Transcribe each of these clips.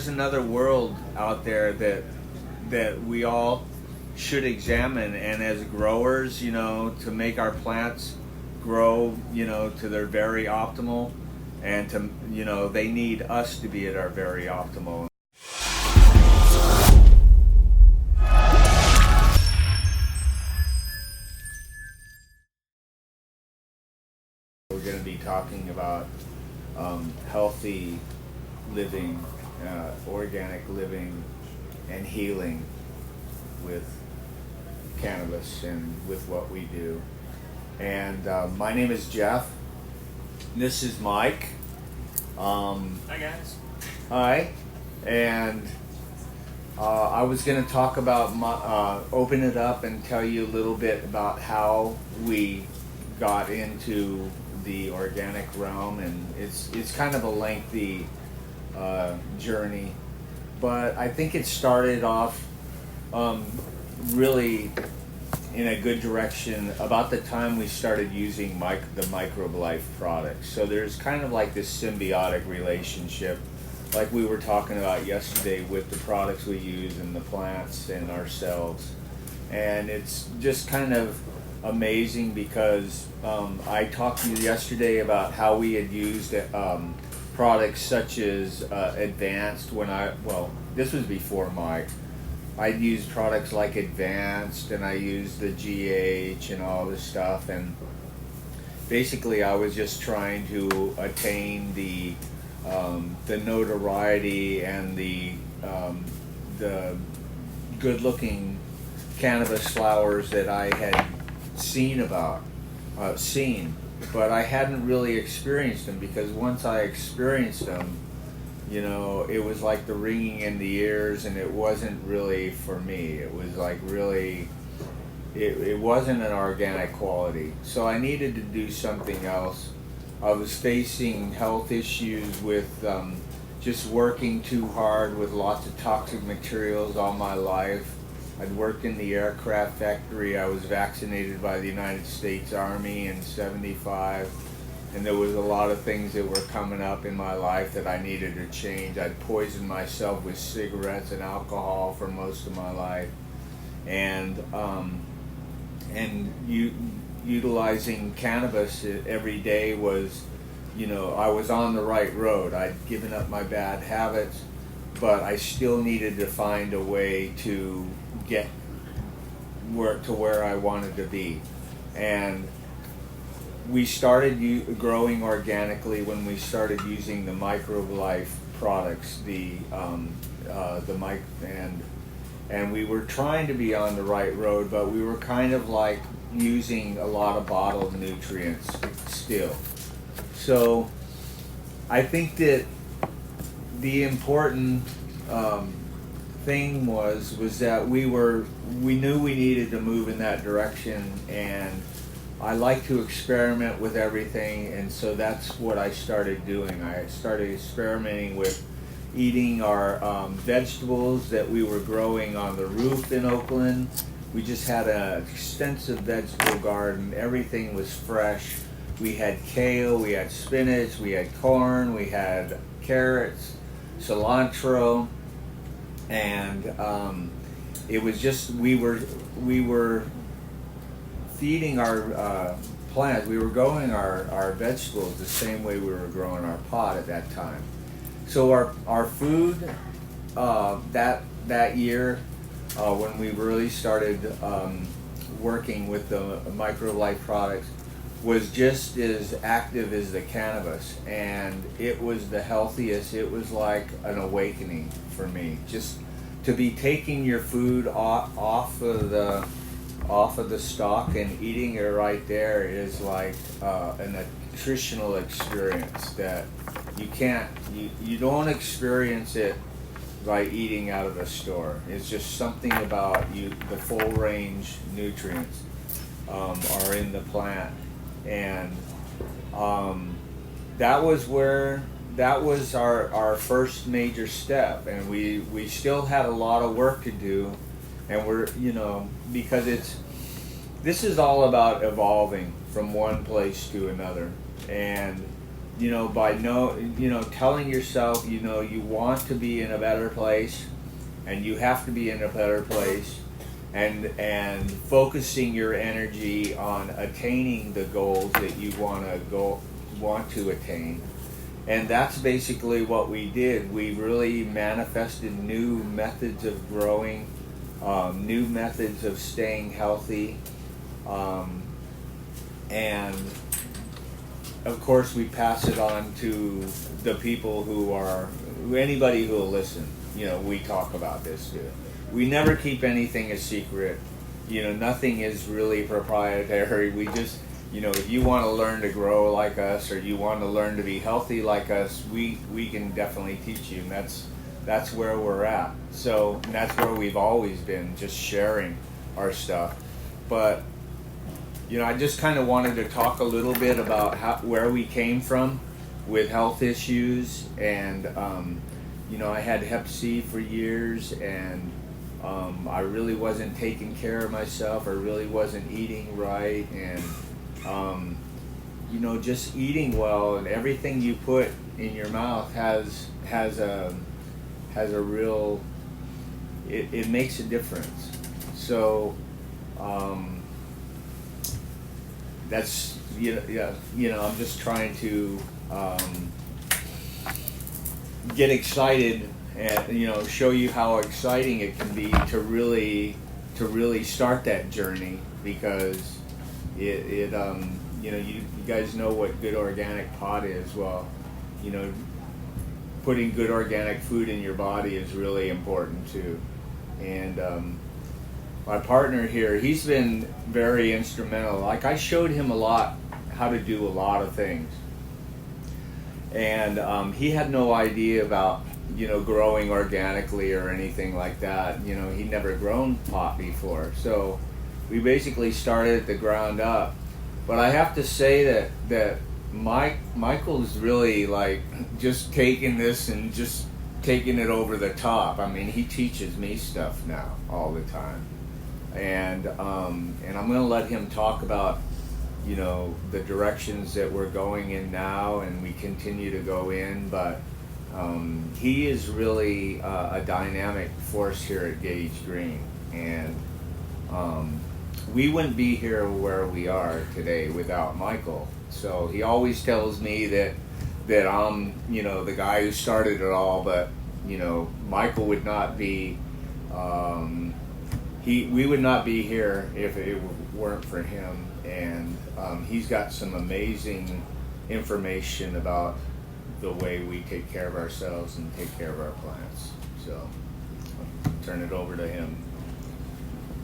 There's another world out there that we all should examine, and as growers, to make our plants grow, to their very optimal, and to, they need us to be at our very optimal. We're going to be talking about healthy living, organic living, and healing with cannabis and with what we do. And my name is Jeff. This is Mike. Hi guys. Hi. And I was going to talk about open it up and tell you a little bit about how we got into the organic realm, and it's kind of a lengthy journey, but I think it started off really in a good direction about the time we started using the Microbe Life products. So there's kind of like this symbiotic relationship, like we were talking about yesterday, with the products we use and the plants and ourselves. And it's just kind of amazing because I talked to you yesterday about how we had used products such as Advanced this was before Mike. I'd used products like Advanced, and I used the Gage and all this stuff, and basically I was just trying to attain the notoriety and the good-looking cannabis flowers that I had seen, but I hadn't really experienced them, because once I experienced them, it was like the ringing in the ears, and it wasn't really for me. It was like really, it wasn't an organic quality. So I needed to do something else. I was facing health issues with just working too hard with lots of toxic materials all my life. I'd worked in the aircraft factory. I was vaccinated by the United States Army in '75. And there was a lot of things that were coming up in my life that I needed to change. I'd poisoned myself with cigarettes and alcohol for most of my life. And utilizing cannabis every day was, I was on the right road. I'd given up my bad habits, but I still needed to find a way to get to where I wanted to be. And we started growing organically when we started using the Microbe Life products, and we were trying to be on the right road, but we were kind of like using a lot of bottled nutrients still. So I think that the important thing was that we knew we needed to move in that direction, and I like to experiment with everything, and so that's what I started doing. I started experimenting with eating our vegetables that we were growing on the roof in Oakland. We just had an extensive vegetable garden. Everything was fresh. We had kale, we had spinach, we had corn, we had carrots, cilantro, and it was just, we were feeding our plants. We were growing our vegetables the same way we were growing our pot at that time. So our food that year, when we really started working with the Microbe Life products, was just as active as the cannabis, and it was the healthiest. It was like an awakening for me. Just to be taking your food off of the stalk and eating it right there is like a nutritional experience that you don't experience it by eating out of the store. It's just something about the full range nutrients are in the plant, and that was our first major step, and we still had a lot of work to do, and we're because this is all about evolving from one place to another, and telling yourself, you want to be in a better place, and you have to be in a better place, and focusing your energy on attaining the goals that you want to attain. And that's basically what we did. We really manifested new methods of growing, new methods of staying healthy, and of course we pass it on to the people anybody who will listen. We talk about this too. We never keep anything a secret. Nothing is really proprietary. We just, if you want to learn to grow like us, or you want to learn to be healthy like us, we can definitely teach you. And that's where we're at. So, and that's where we've always been, just sharing our stuff. But, I just kind of wanted to talk a little bit about where we came from with health issues. And, I had Hep C for years, and I really wasn't taking care of myself. I really wasn't eating right, and just eating well, and everything you put in your mouth has a real, it makes a difference. So that's I'm just trying to get excited and show you how exciting it can be to really start that journey, because you guys know what good organic pot is. Well, putting good organic food in your body is really important too. And my partner here, he's been very instrumental. Like, I showed him how to do a lot of things, and he had no idea about growing organically or anything like that. He'd never grown pot before, so we basically started at the ground up. But I have to say that Michael's really like just taking this and just taking it over the top. I mean, he teaches me stuff now all the time, and I'm going to let him talk about the directions that we're going in now, and we continue to go in. But he is really a dynamic force here at Gage Green, and we wouldn't be here where we are today without Michael. So he always tells me that I'm the guy who started it all, but Michael would not be we would not be here if it weren't for him. And he's got some amazing information about the way we take care of ourselves and take care of our plants. So I'll turn it over to him.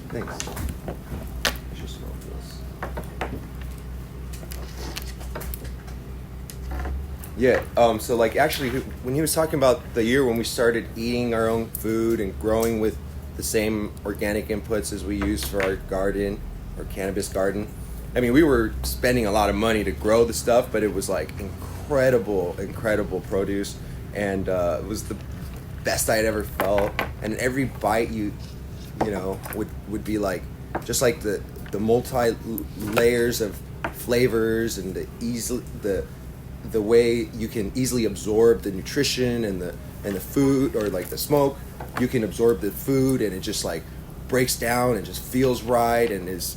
Thanks. I should smoke this. Yeah, so like actually when he was talking about the year when we started eating our own food and growing with the same organic inputs as we use for our garden, our cannabis garden, I mean, we were spending a lot of money to grow the stuff, but it was like incredible produce, and it was the best I'd ever felt. And every bite would be like just like the multi layers of flavors, and the way you can easily absorb the nutrition and the food, or like the smoke. You can absorb the food, and it just like breaks down and just feels right, and is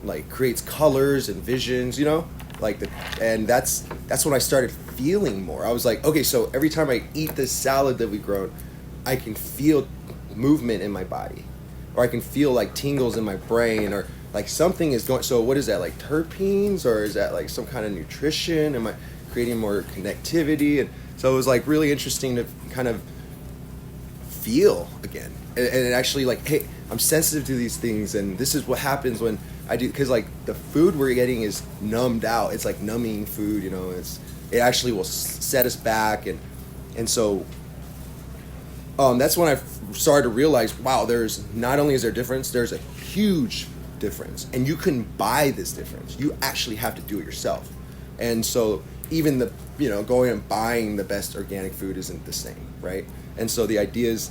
like creates colors and visions, and that's when I started feeling more. I was like, okay, so every time I eat this salad that we've grown, I can feel movement in my body, or I can feel like tingles in my brain, or like something is going. So what is that, like terpenes, or is that like some kind of nutrition? Am I creating more connectivity? And so it was like really interesting to kind of feel again, and actually like, hey, I'm sensitive to these things, and this is what happens when I do, because like the food we're getting is numbed out. It's like numbing food, it actually will set us back, and so that's when I started to realize, wow, there's not only is there a difference, there's a huge difference, and you can buy this difference. You actually have to do it yourself. And so even the going and buying the best organic food isn't the same, right? And so the idea is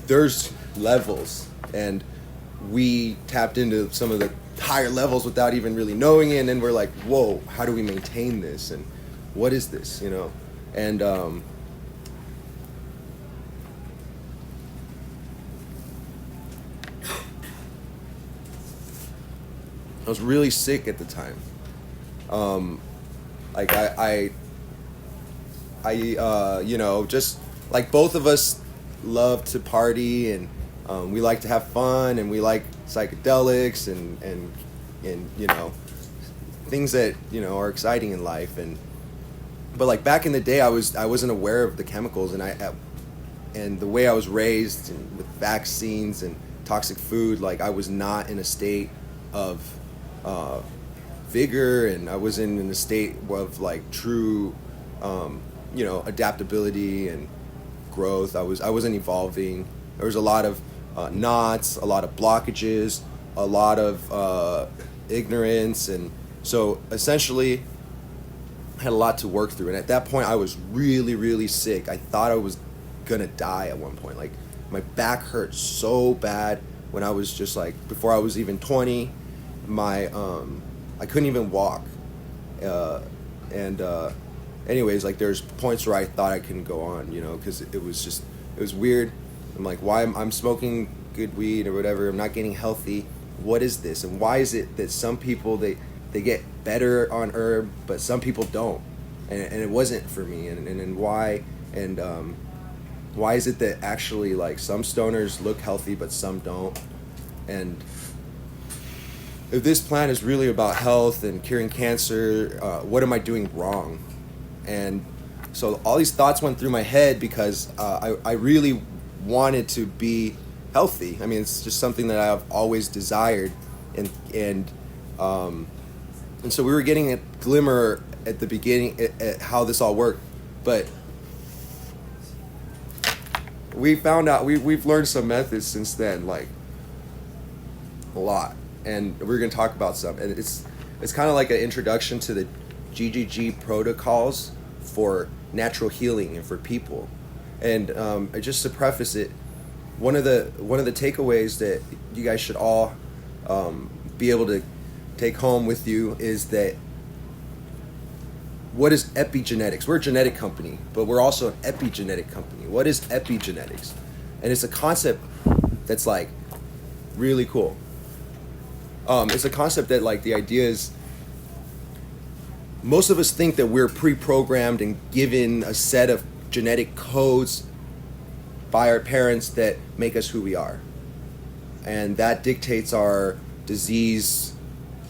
there's levels, and we tapped into some of the higher levels without even really knowing it, and then we're like, whoa, how do we maintain this? And what is this, you know? And I was really sick at the time. Like I you know, just like both of us love to party, and we like to have fun, and we like psychedelics and you know, things that, you know, are exciting in life. But like back in the day, I wasn't aware of the chemicals, and the way I was raised and with vaccines and toxic food, like I was not in a state of vigor, and I wasn't in a state of like true you know, adaptability and growth. I wasn't evolving. There was a lot of knots, a lot of blockages, a lot of ignorance, and so essentially I had a lot to work through. And at that point, I was really, really sick. I thought I was gonna die at one point. Like my back hurt so bad when I was just like, before I was even 20. My I couldn't even walk, anyways, like there's points where I thought I couldn't go on, you know, because it was weird. I'm like, why I'm smoking good weed or whatever, I'm not getting healthy. What is this? And why is it that some people they get better on herb, but some people don't? And it wasn't for me. And why? And why is it that actually like some stoners look healthy but some don't? And if this plant is really about health and curing cancer, what am I doing wrong? And so all these thoughts went through my head because I really wanted to be healthy. I mean, it's just something that I've always desired, and so we were getting a glimmer at the beginning at how this all worked, but we found out we've learned some methods since then, like a lot, and we're going to talk about some. And it's kind of like an introduction to the GGG protocols for natural healing and for people. And just to preface it, one of the takeaways that you guys should all be able to take home with you is that what is epigenetics? We're a genetic company, but we're also an epigenetic company. What is epigenetics? And it's a concept that's like really cool. It's a concept that like the idea is, most of us think that we're pre-programmed and given a set of genetic codes by our parents that make us who we are. And that dictates our disease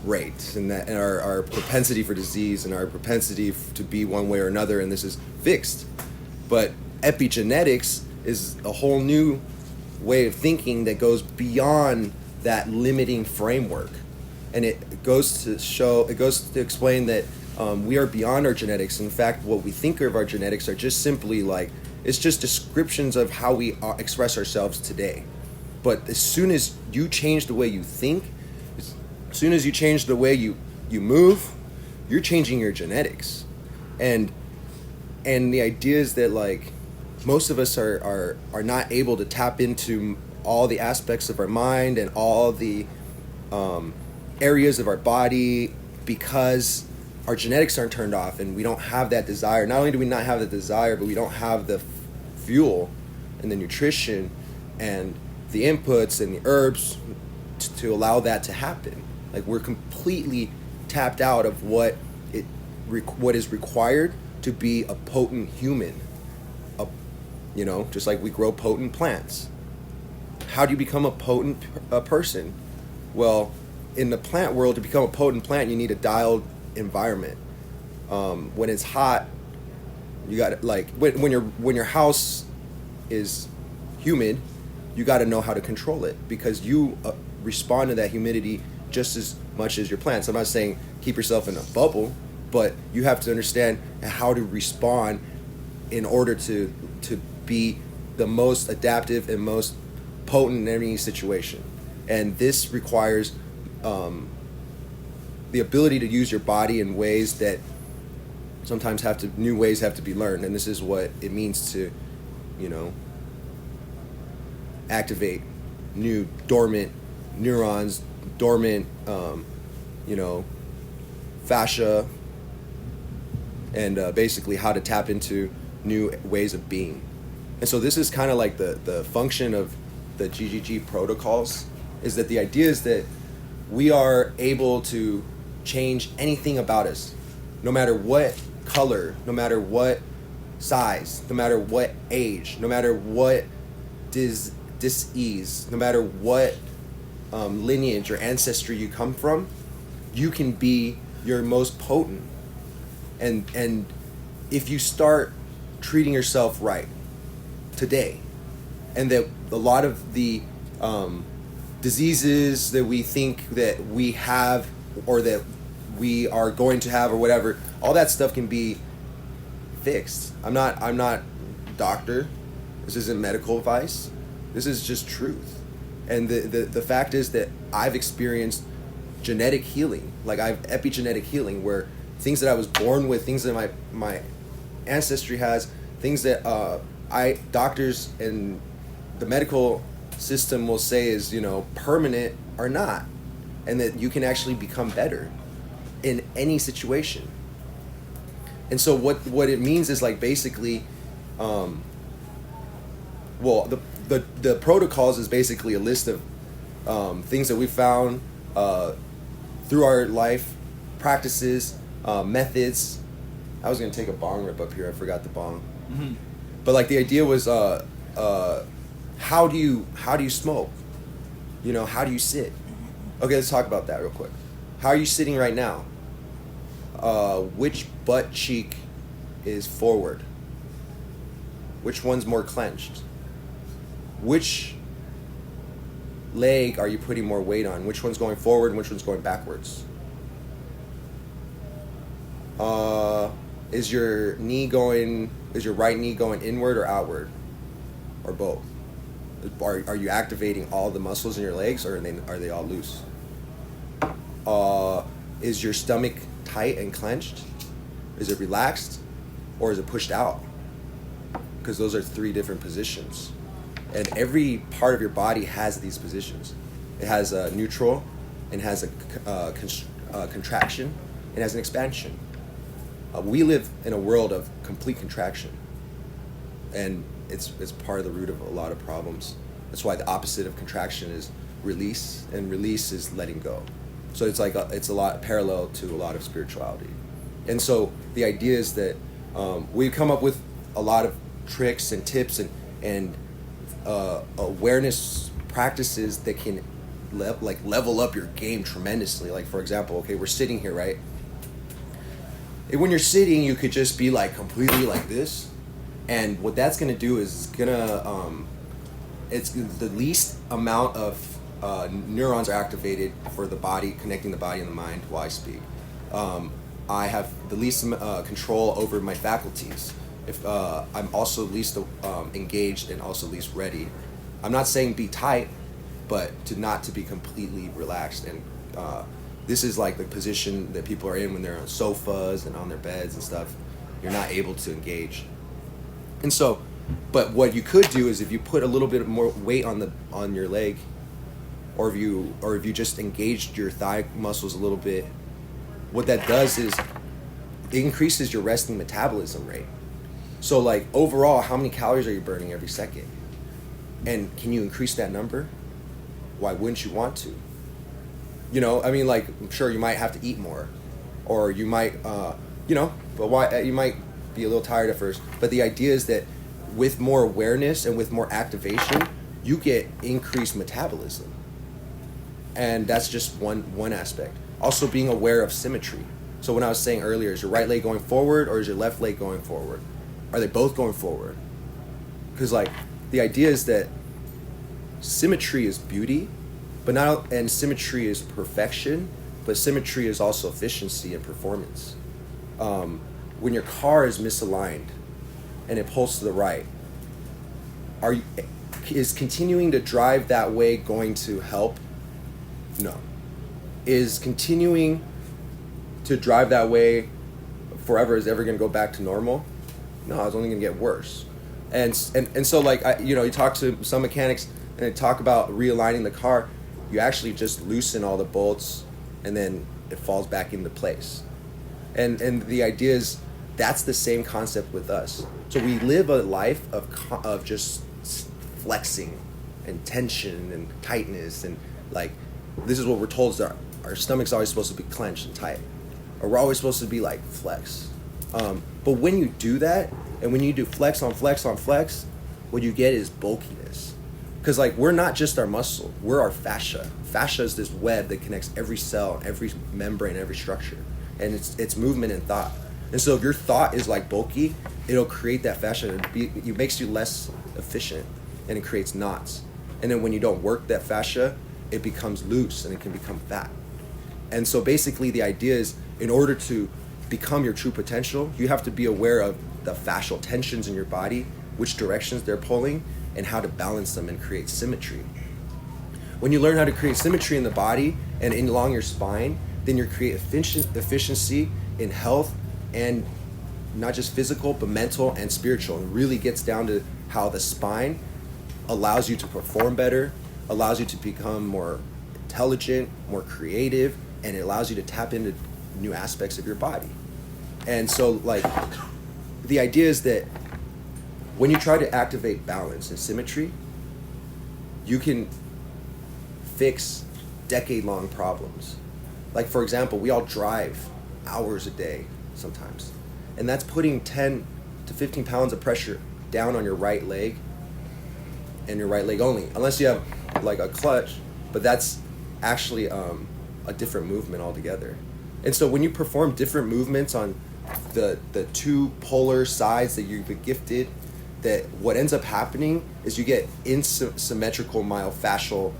rate and our propensity for disease and our propensity to be one way or another, and this is fixed. But epigenetics is a whole new way of thinking that goes beyond that limiting framework. And it goes to explain that we are beyond our genetics. In fact, what we think of our genetics are just simply like, it's just descriptions of how we express ourselves today. But as soon as you change the way you think, as soon as you change the way you move, you're changing your genetics. And the idea is that like most of us are not able to tap into all the aspects of our mind and all the areas of our body because our genetics aren't turned off, and we don't have that desire. Not only do we not have the desire, but we don't have the fuel and the nutrition and the inputs and the herbs to allow that to happen. Like we're completely tapped out of what is required to be a potent human. You know, just like we grow potent plants. How do you become a potent person? Well, in the plant world, to become a potent plant, you need a dialed environment. When it's hot, you got like when your house is humid, you got to know how to control it because you respond to that humidity just as much as your plants. I'm not saying keep yourself in a bubble, but you have to understand how to respond in order to be the most adaptive and most potent in any situation. And this requires the ability to use your body in ways that sometimes new ways have to be learned. And this is what it means to, you know, activate new dormant neurons, dormant, you know, fascia, and basically how to tap into new ways of being. And so this is kind of like the function of the GGG protocols, is that the idea is that we are able to change anything about us, no matter what color, no matter what size, no matter what age, no matter what dis-ease, no matter what lineage or ancestry you come from, you can be your most potent. And if you start treating yourself right today, and that a lot of the diseases that we think that we have or that we are going to have or whatever, all that stuff can be fixed. I'm not doctor. This isn't medical advice. This is just truth. And the fact is that I've experienced genetic healing. Like I've epigenetic healing, where things that I was born with, things that my ancestry has, things that doctors and the medical system will say is, you know, permanent, are not. And that you can actually become better in any situation. And so what it means is, like, basically, the protocols is basically a list of things that we found through our life, practices, methods. I was gonna take a bong rip up here. I forgot the bong. Mm-hmm. But like the idea was, how do you smoke? You know, how do you sit? Okay, let's talk about that real quick. How are you sitting right now? Which butt cheek is forward? Which one's more clenched? Which leg are you putting more weight on? Which one's going forward and which one's going backwards? Is your right knee going inward or outward? Or both? Are you activating all the muscles in your legs, or are they all loose? Is your stomach tight and clenched? Is it relaxed, or is it pushed out? Because those are 3 different positions. And every part of your body has these positions. It has a neutral, it has a contraction, it has an expansion. We live in a world of complete contraction, and it's part of the root of a lot of problems. That's why the opposite of contraction is release, and release is letting go. So it's like it's a lot parallel to a lot of spirituality. And so the idea is that we've come up with a lot of tricks and tips and awareness practices that can level up your game tremendously. Like, for example, okay, we're sitting here, right? And when you're sitting, you could just be like completely like this, and what that's gonna do is it's the least amount of neurons are activated for the body, connecting the body and the mind while I speak. I have the least control over my faculties. If I'm also least engaged and also least ready. I'm not saying be tight, but not to be completely relaxed. And this is like the position that people are in when they're on sofas and on their beds and stuff. You're not able to engage. And so, but what you could do is, if you put a little bit more weight on your leg, or if you just engaged your thigh muscles a little bit, what that does is it increases your resting metabolism rate. So, like, overall, how many calories are you burning every second? And can you increase that number? Why wouldn't you want to? You know, I mean, like, I'm sure you might have to eat more, or you might, but why? You might be a little tired at first. But the idea is that with more awareness and with more activation, you get increased metabolism. And that's just one aspect. Also, being aware of symmetry. So when I was saying earlier, is your right leg going forward or is your left leg going forward? Are they both going forward? Because, like, the idea is that symmetry is beauty, and symmetry is perfection, but symmetry is also efficiency and performance. When your car is misaligned and it pulls to the right, is continuing to drive that way going to help? No. Is continuing to drive that way forever is ever going to go back to normal? No, it's only going to get worse. And so, like, you talk to some mechanics and they talk about realigning the car. You actually just loosen all the bolts and then it falls back into place. And the idea is that's the same concept with us. So we live a life of just flexing and tension and tightness, and like this is what we're told is our stomach's always supposed to be clenched and tight, or we're always supposed to be like flex. But when you do that, and when you do flex on flex on flex, what you get is bulkiness. Because like we're not just our muscle, we're our fascia. Fascia is this web that connects every cell, every membrane, every structure, and it's movement and thought. And so if your thought is like bulky, it'll create that fascia. It makes you less efficient, and it creates knots. And then when you don't work that fascia, it becomes loose and it can become fat. And so basically the idea is, in order to become your true potential, you have to be aware of the fascial tensions in your body, which directions they're pulling, and how to balance them and create symmetry. When you learn how to create symmetry in the body and along your spine, then you create efficiency in health, and not just physical, but mental and spiritual. It really gets down to how the spine allows you to perform better, allows you to become more intelligent, more creative, and it allows you to tap into new aspects of your body. And so like the idea is that when you try to activate balance and symmetry, you can fix decade-long problems. Like for example, we all drive hours a day sometimes, and that's putting 10 to 15 pounds of pressure down on your right leg, and your right leg only, unless you have like a clutch, but that's actually a different movement altogether. And so when you perform different movements on the two polar sides that you've been gifted, that what ends up happening is you get asymmetrical myofascial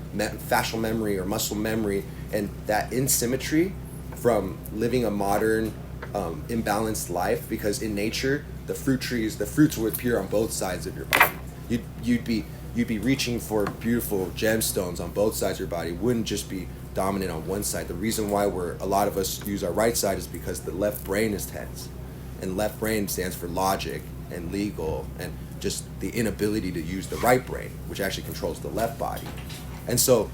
memory or muscle memory, and that asymmetry from living a modern imbalanced life, because in nature the fruits would appear on both sides of your body. You'd be reaching for beautiful gemstones on both sides of your body. It wouldn't just be dominant on one side. The reason why a lot of us use our right side is because the left brain is tense, and left brain stands for logic and legal and just the inability to use the right brain, which actually controls the left body. And so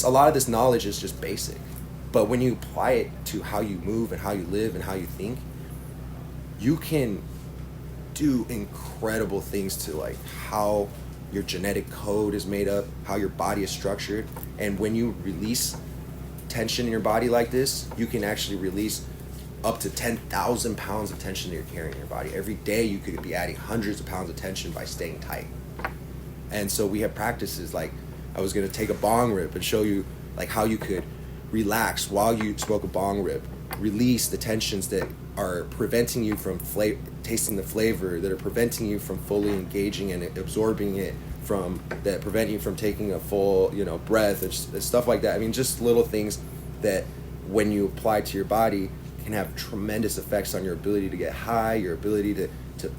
a lot of this knowledge is just basic, but when you apply it to how you move and how you live and how you think, you can do incredible things to like how your genetic code is made up, how your body is structured. And when you release tension in your body like this, you can actually release up to 10,000 pounds of tension that you're carrying in your body. Every day you could be adding hundreds of pounds of tension by staying tight. And so we have practices like, I was gonna take a bong rip and show you like how you could relax while you smoke a bong rip, release the tensions that are preventing you from tasting the flavor, that are preventing you from fully engaging and absorbing it, that prevent you from taking a full breath and stuff like that. I mean, just little things that when you apply to your body can have tremendous effects on your ability to get high, your ability to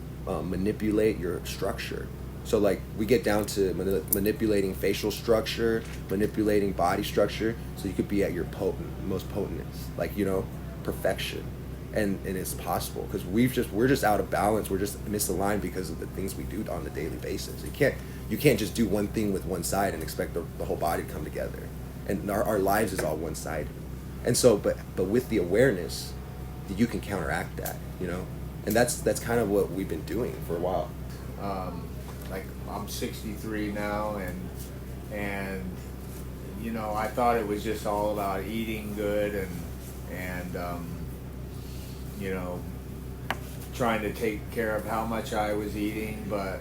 manipulate your structure. So like we get down to manipulating facial structure, manipulating body structure, so you could be at your most potentness, like perfection. And it's possible because we're just out of balance. We're just misaligned because of the things we do on a daily basis. You can't just do one thing with one side and expect the whole body to come together. And our lives is all one-sided. And so, but with the awareness, you can counteract that, and that's kind of what we've been doing for a while. Like I'm 63 now, and I thought it was just all about eating good and trying to take care of how much I was eating, but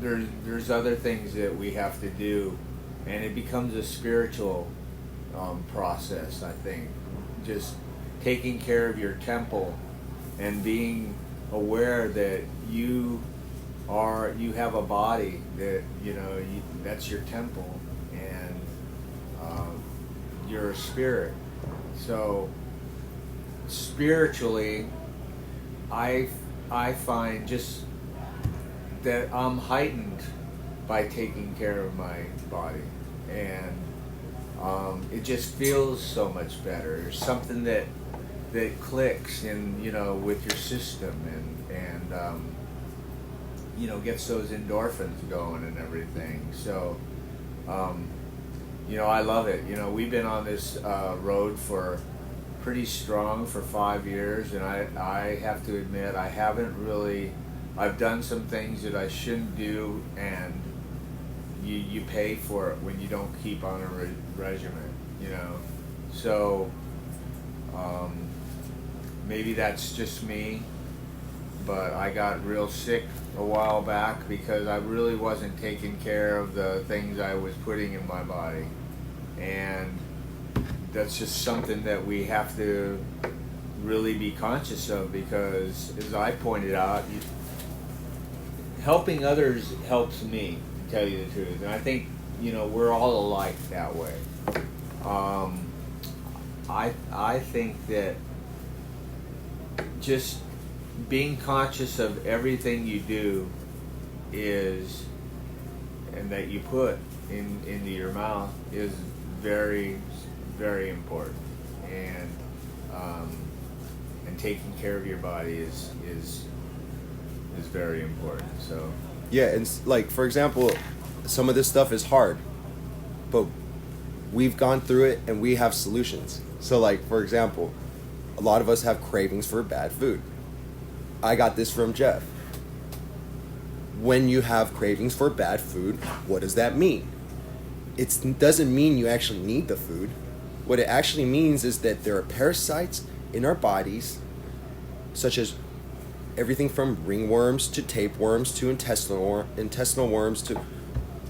there's other things that we have to do, and it becomes a spiritual process. I think just taking care of your temple and being aware that you have a body that that's your temple, and you're a spirit. So spiritually, I find just that I'm heightened by taking care of my body, and it just feels so much better. There's something that clicks in with your system, and gets those endorphins going and everything. So I love it. We've been on this road for pretty strong for 5 years, and I have to admit I haven't really. I've done some things that I shouldn't do, and you pay for it when you don't keep on a regimen, you know. So maybe that's just me, but I got real sick a while back because I really wasn't taking care of the things I was putting in my body, and that's just something that we have to really be conscious of, because as I pointed out, helping others helps me, to tell you the truth, and I think, you know, we're all alike that way. I think that just being conscious of everything you do is, and that you put into your mouth, is very, very important, and taking care of your body is very important. So Yeah, and like, for example, some of this stuff is hard, but we've gone through it and we have solutions. So like, for example, a lot of us have cravings for bad food. I got this from Jeff. When you have cravings for bad food, what does that mean? It doesn't mean you actually need the food. What it actually means is that there are parasites in our bodies, such as everything from ringworms to tapeworms to intestinal worms to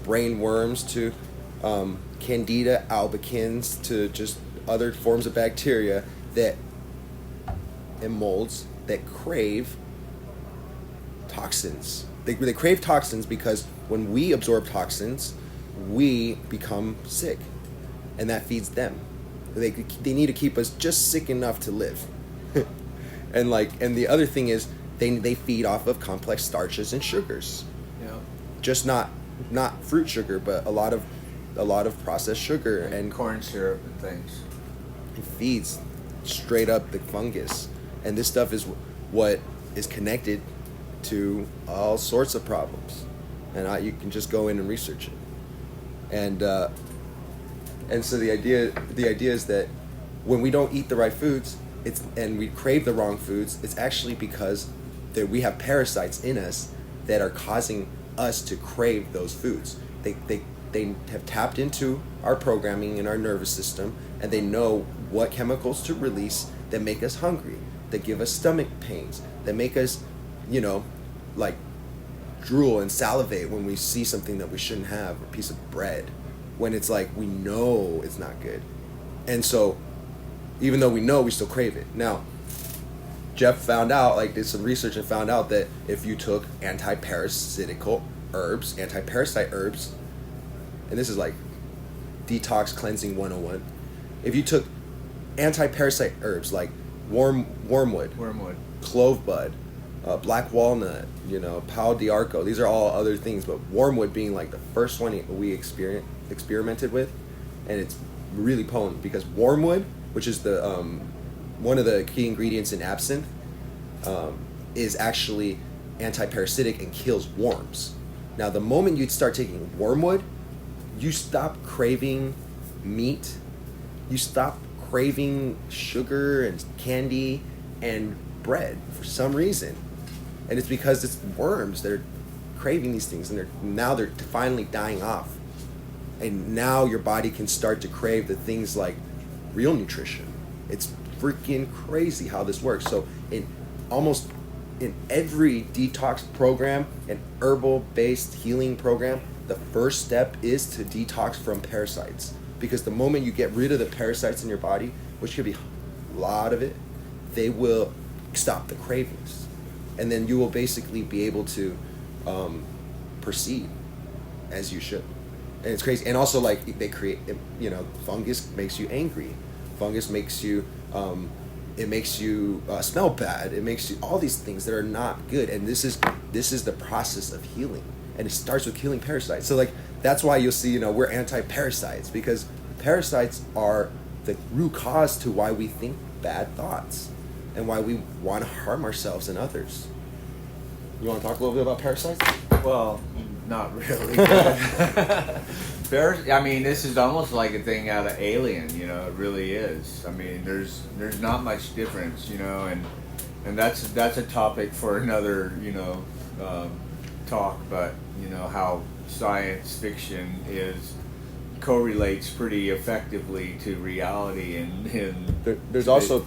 brain worms to candida albicans to just other forms of bacteria and molds that crave toxins. They crave toxins because when we absorb toxins, we become sick, and that feeds them. They need to keep us just sick enough to live. and the other thing is they feed off of complex starches and sugars. yeah, Just not fruit sugar, but a lot of processed sugar and corn syrup and things. it feeds straight up the fungus, and this stuff is what is connected to all sorts of problems, and you can just go in and research it, and so the idea is that when we don't eat the right foods, and we crave the wrong foods, it's actually because that we have parasites in us that are causing us to crave those foods. They have tapped into our programming in our nervous system, and they know what chemicals to release that make us hungry, that give us stomach pains, that make us, like drool and salivate when we see something that we shouldn't have, a piece of bread, when it's like we know it's not good. And so even though we know, we still crave it. Now, Jeff found out, did some research and found out that if you took anti-parasite herbs, and this is like detox cleansing 101, if you took anti-parasite herbs like wormwood, clove bud, black walnut, pau d'arco, these are all other things, but wormwood being like the first one we experimented with, and it's really potent because wormwood, which is the one of the key ingredients in absinthe, is actually anti-parasitic and kills worms. Now, the moment you start taking wormwood, you stop craving meat, you stop craving sugar and candy and bread for some reason, and it's because it's worms that are craving these things, and they're finally dying off, and now your body can start to crave the things like real nutrition. It's freaking crazy how this works. So in every detox program and herbal based healing program, the first step is to detox from parasites, because the moment you get rid of the parasites in your body, which could be a lot of it, they will stop the cravings, and then you will basically be able to proceed as you should. And it's crazy. And also, they create, fungus makes you angry, fungus makes you it makes you smell bad, it makes you all these things that are not good, and this is the process of healing, and it starts with killing parasites. So that's why you'll see we're anti-parasites, because parasites are the root cause to why we think bad thoughts and why we want to harm ourselves and others. You want to talk a little bit about parasites? Well, Not really. I mean, this is almost like a thing out of Alien, you know. It really is. I mean, there's not much difference, you know, and that's a topic for another, you know, talk. But you know how science fiction correlates pretty effectively to reality, and there's also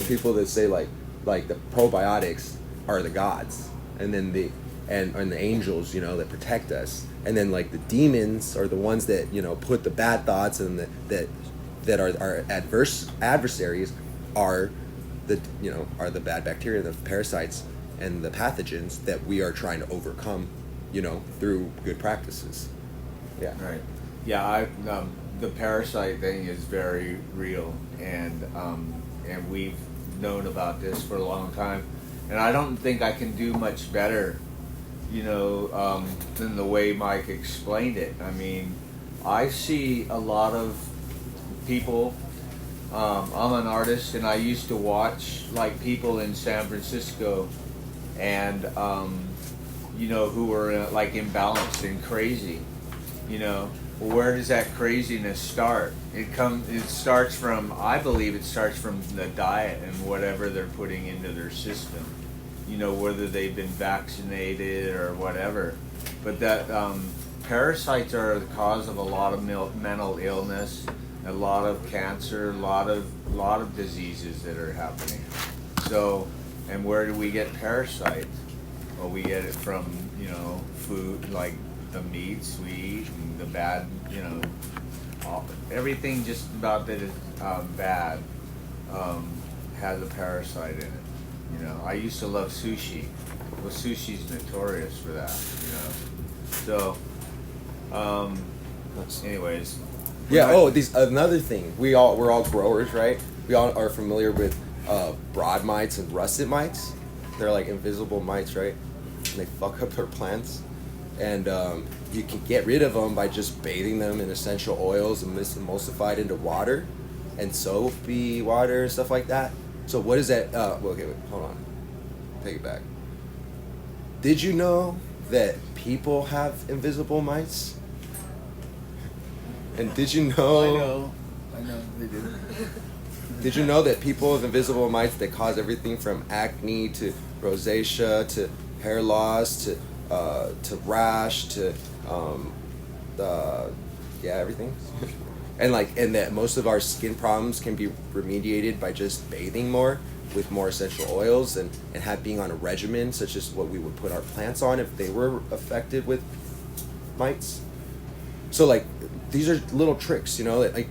people that say like the probiotics are the gods, and then the angels, you know, that protect us, and then like the demons are the ones that, you know, put the bad thoughts, and that are our adversaries are the bad bacteria, the parasites, and the pathogens that we are trying to overcome, you know, through good practices. Yeah. Right. Yeah. The parasite thing is very real, and we've known about this for a long time, and I don't think I can do much better, you know, than the way Mike explained it. I mean, I see a lot of people. I'm an artist, and I used to watch like people in San Francisco, and you know, who were like imbalanced and crazy. You know, well, where does that craziness start? It starts from, I believe, it starts from the diet and whatever they're putting into their system. You know, whether they've been vaccinated or whatever. But that parasites are the cause of a lot of mental illness, a lot of cancer, a lot of diseases that are happening. So, and where do we get parasites? Well, we get it from, you know, food, like the meats we eat, and the bad, you know, everything just about that is bad has a parasite in it. You know, I used to love sushi. Well, sushi's notorious for that, you know. So, anyways. Yeah. Another thing. We're all growers, right? We all are familiar with broad mites and russet mites. They're like invisible mites, right? And they fuck up our plants. And you can get rid of them by just bathing them in essential oils and emulsified into water, and soapy water and stuff like that. So what is that? Okay, wait, hold on. Take it back. Did you know that people have invisible mites? And did you know? I know they do. Did you know that people have invisible mites that cause everything from acne to rosacea to hair loss to rash to everything? and that most of our skin problems can be remediated by just bathing more with more essential oils and being on a regimen such as what we would put our plants on if they were affected with mites. So like these are little tricks, you know, that like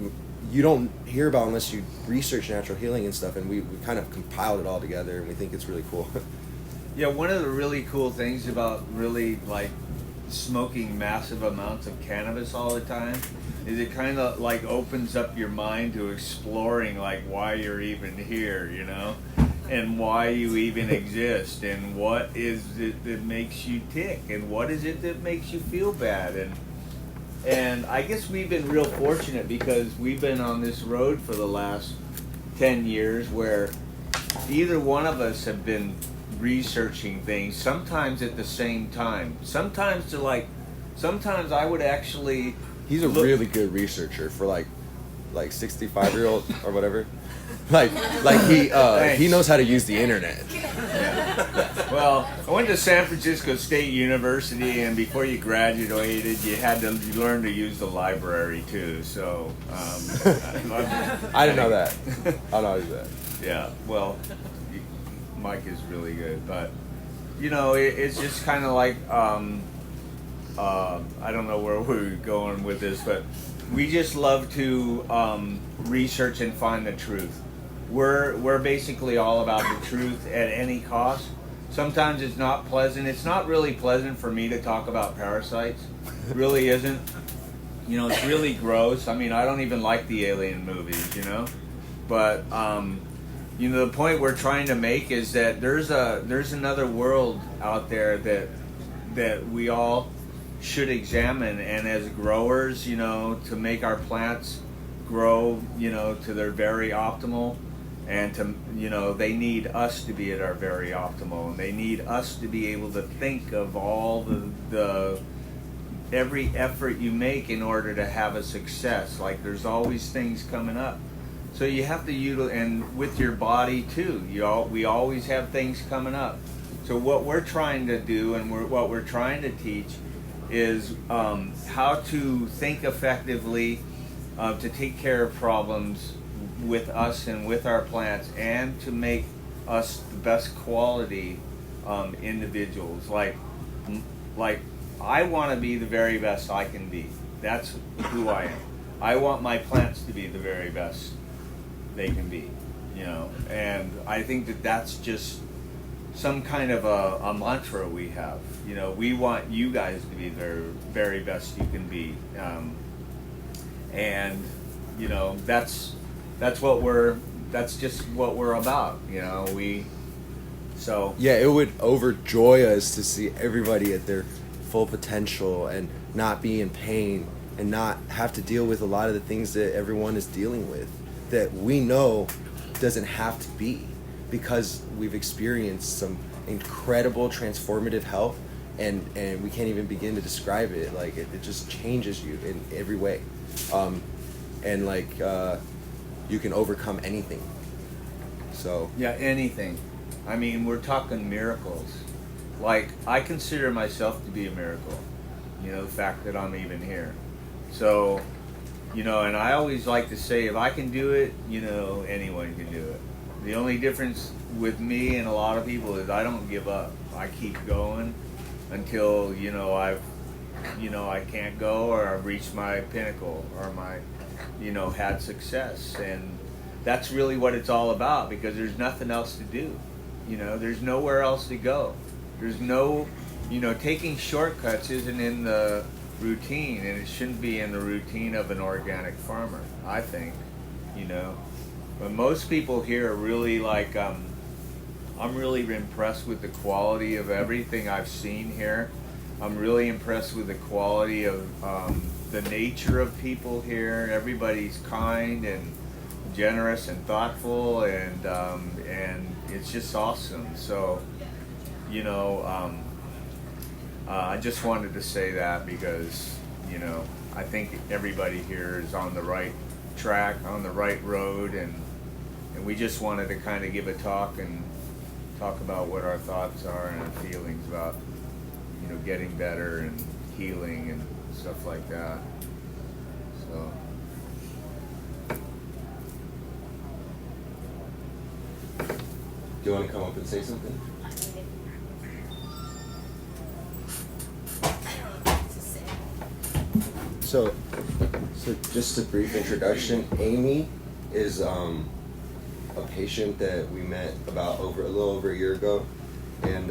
you don't hear about unless you research natural healing and stuff, and we kind of compiled it all together, and we think it's really cool. Yeah, one of the really cool things about really like smoking massive amounts of cannabis all the time is it kind of like opens up your mind to exploring like why you're even here, you know, and why you even exist, and what is it that makes you tick, and what is it that makes you feel bad. And I guess we've been real fortunate because we've been on this road for the last 10 years where either one of us have been researching things, sometimes at the same time. Sometimes I would actually... He's a really good researcher for like 65-year-old or whatever. Like he knows how to use the internet. Yeah. Well, I went to San Francisco State University, and before you graduated, you had to learn to use the library too. So I didn't know that. I don't know how to do that. Yeah. Well, Mike is really good, but you know, it's just kind of like I don't know where we're going with this, but we just love to research and find the truth. We're basically all about the truth at any cost. Sometimes it's not pleasant. It's not really pleasant for me to talk about parasites. It really isn't. You know, it's really gross. I mean, I don't even like the Alien movies, you know. But you know, the point we're trying to make is that there's another world out there that we all should examine, and as growers, you know, to make our plants grow, you know, to their very optimal, and to, you know, they need us to be at our very optimal, and they need us to be able to think of all the every effort you make in order to have a success. Like there's always things coming up. So you have to utilize, and with your body too, we always have things coming up. So what we're trying to do and what we're trying to teach is how to think effectively, to take care of problems with us and with our plants, and to make us the best quality individuals. Like I want to be the very best I can be. That's who I am. I want my plants to be the very best they can be, and I think that that's just some kind of a mantra we have. We want you guys to be the very best you can be, and that's just what we're about. Yeah, it would overjoy us to see everybody at their full potential and not be in pain and not have to deal with a lot of the things that everyone is dealing with, that we know doesn't have to be, because we've experienced some incredible transformative health, and we can't even begin to describe it. Like it just changes you in every way, and you can overcome anything. So yeah, anything. I mean, we're talking miracles. Like, I consider myself to be a miracle, the fact that I'm even here. So, and I always like to say, if I can do it, anyone can do it. The only difference with me and a lot of people is I don't give up. I keep going until, I can't go, or I've reached my pinnacle, or my, had success. And that's really what it's all about, because there's nothing else to do. There's nowhere else to go. There's no, taking shortcuts isn't in the routine, and it shouldn't be in the routine of an organic farmer, I think, But most people here are really I'm really impressed with the quality of everything I've seen here. I'm really impressed with the quality of the nature of people here. Everybody's kind and generous and thoughtful, and it's just awesome. So, I just wanted to say that because, I think everybody here is on the right track, on the right road, and we just wanted to kind of give a talk and talk about what our thoughts are and our feelings about, getting better and healing and stuff like that. So. Do you want to come up and say something? So just a brief introduction. Amy is a patient that we met about a little over a year ago, and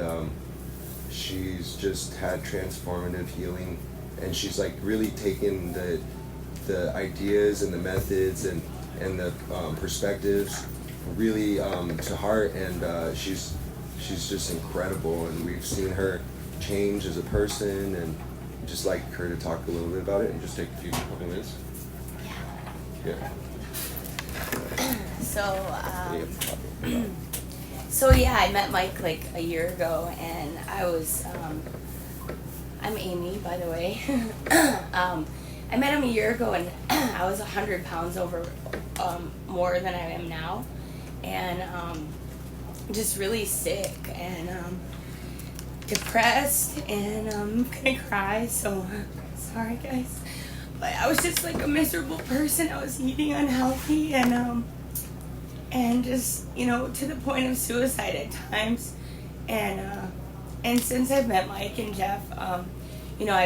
she's just had transformative healing, and she's really taken the ideas and the methods and the perspectives really to heart, and she's just incredible, and we've seen her change as a person, and just like her to talk a little bit about it and just take a couple minutes. Yeah. So I met Mike a year ago, and I was I'm Amy, by the way. I met him a year ago, and I was 100 pounds over more than I am now, and just really sick and depressed, and I'm gonna cry, so sorry guys, but I was just a miserable person. I was eating unhealthy, and just to the point of suicide at times, and since I've met Mike and Jeff, I've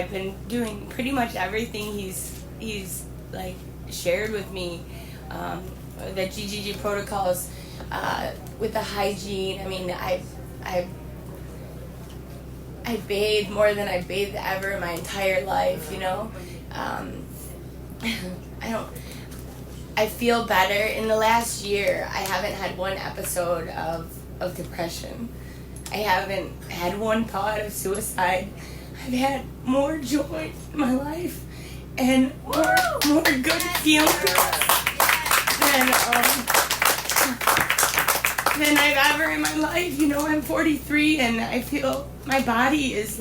been doing pretty much everything he's shared with me, the GGG protocols, with the hygiene. I mean, I bathe more than I bathed ever in my entire life, I feel better. In the last year, I haven't had one episode of depression. I haven't had one thought of suicide. I've had more joy in my life and more good feelings than I've ever in my life. I'm 43, and I feel my body is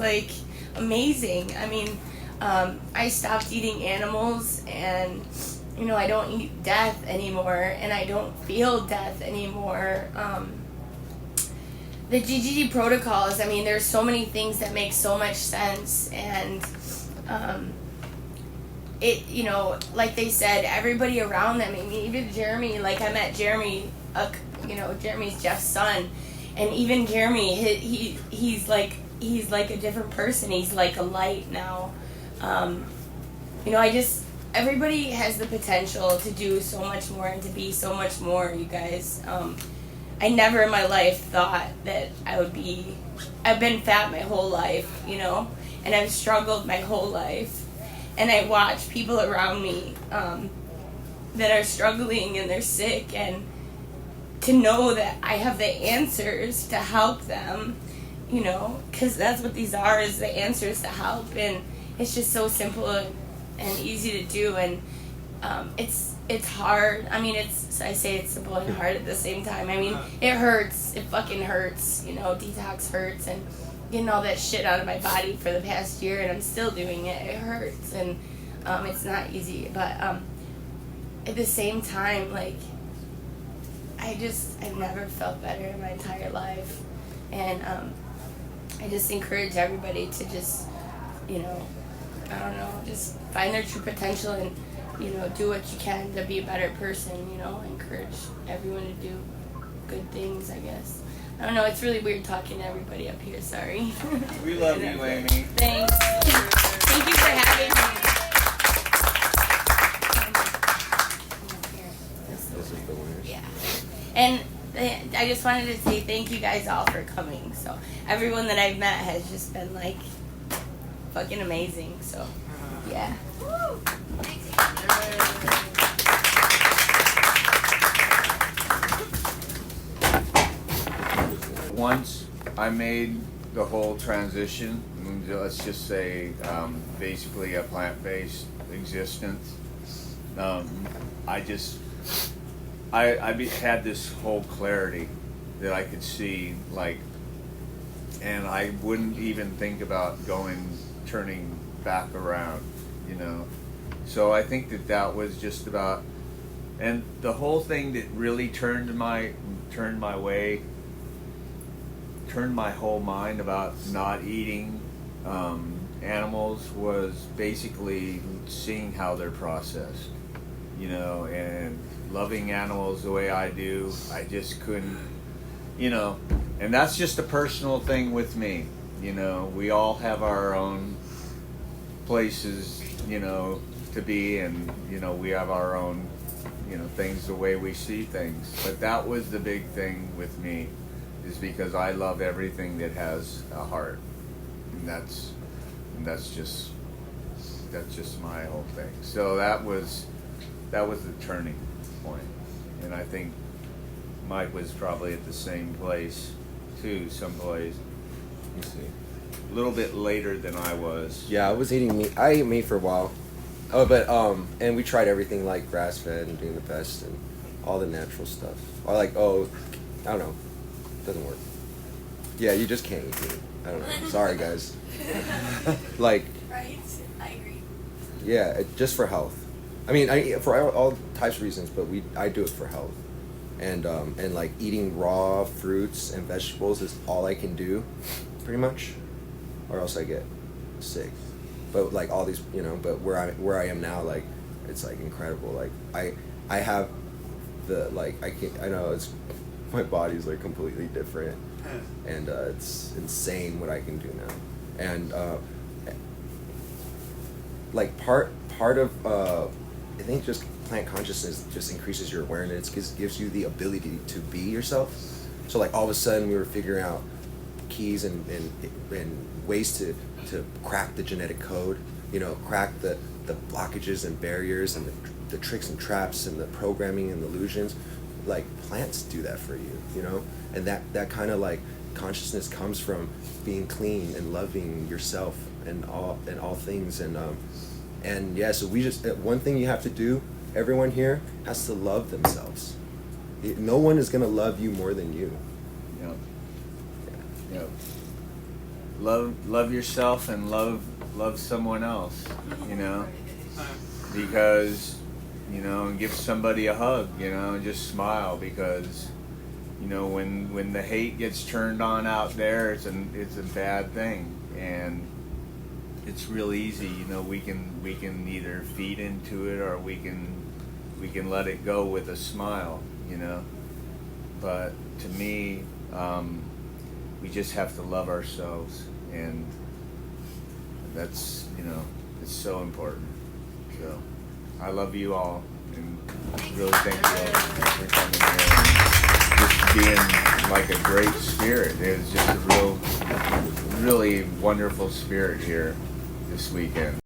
amazing. I mean, I stopped eating animals, and I don't eat death anymore, and I don't feel death anymore. The GGD protocols, I mean, there's so many things that make so much sense, and it, like they said, everybody around them, I mean, even Jeremy, like I met Jeremy, Jeremy's Jeff's son, and even Jeremy, he's like a different person. He's like a light now. Everybody has the potential to do so much more and to be so much more, you guys. I never in my life thought that I've been fat my whole life, and I've struggled my whole life. And I watch people around me that are struggling and they're sick, and to know that I have the answers to help them, because that's what these are, is the answers to help. And it's just so simple and easy to do, and it's hard. I mean, I say it's simple and hard at the same time. I mean, it hurts. It fucking hurts. Detox hurts, and getting all that shit out of my body for the past year, and I'm still doing it. It hurts, and it's not easy. But at the same time, like, I've never felt better in my entire life, and I just encourage everybody to just, just find their true potential and, do what you can to be a better person, encourage everyone to do good things, I guess. I don't know, it's really weird talking to everybody up here, sorry. We love you, Amy. Thanks. Thank you for having me. This is the winners. Yeah. And I just wanted to say thank you guys all for coming. So everyone that I've met has just been like fucking amazing. So yeah. Woo! Once I made the whole transition, let's just say basically a plant-based existence, I had this whole clarity that I could see, like, and I wouldn't even think about turning back around, So I think that was just about, and the whole thing that really turned my whole mind about not eating animals was basically seeing how they're processed, and loving animals the way I do. I just couldn't, and that's just a personal thing with me. We all have our own places, to be, and, we have our own, things, the way we see things. But that was the big thing with me, is because I love everything that has a heart, and that's just my whole thing. So that was the turning point, and I think Mike was probably at the same place too, someplace. Let me see, a little bit later than I was. Yeah, I was eating meat. I ate meat for a while. Oh, but and we tried everything, like grass fed and doing the best and all the natural stuff. Or like, I don't know, doesn't work. Yeah, you just can't eat meat. I don't know. Sorry, guys. Like. Right. I agree. Yeah, just for health. I mean, for all types of reasons, but I do it for health. And like eating raw fruits and vegetables is all I can do, pretty much, or else I get sick. But like all these, but where I am now, like, it's like incredible. Like I have I know it's, my body's like completely different, and it's insane what I can do now. And like part of I think just plant consciousness just increases your awareness, gives you the ability to be yourself. So like all of a sudden we were figuring out keys and ways to crack the genetic code, crack the blockages and barriers and the tricks and traps and the programming and illusions. Like plants do that for you, and that kind of like consciousness comes from being clean and loving yourself and all things. And yeah, so we just, one thing you have to do, everyone here has to love themselves. No one is going to love you more than you. Love yourself, and love love someone else, because, and give somebody a hug, and just smile, because, when the hate gets turned on out there, it's a bad thing, and it's real easy, we can either feed into it, or we can let it go with a smile, but to me, we just have to love ourselves, and that's, it's so important. So I love you all, and really thank you all for coming here, just being like a great spirit. It was just a really wonderful spirit here this weekend.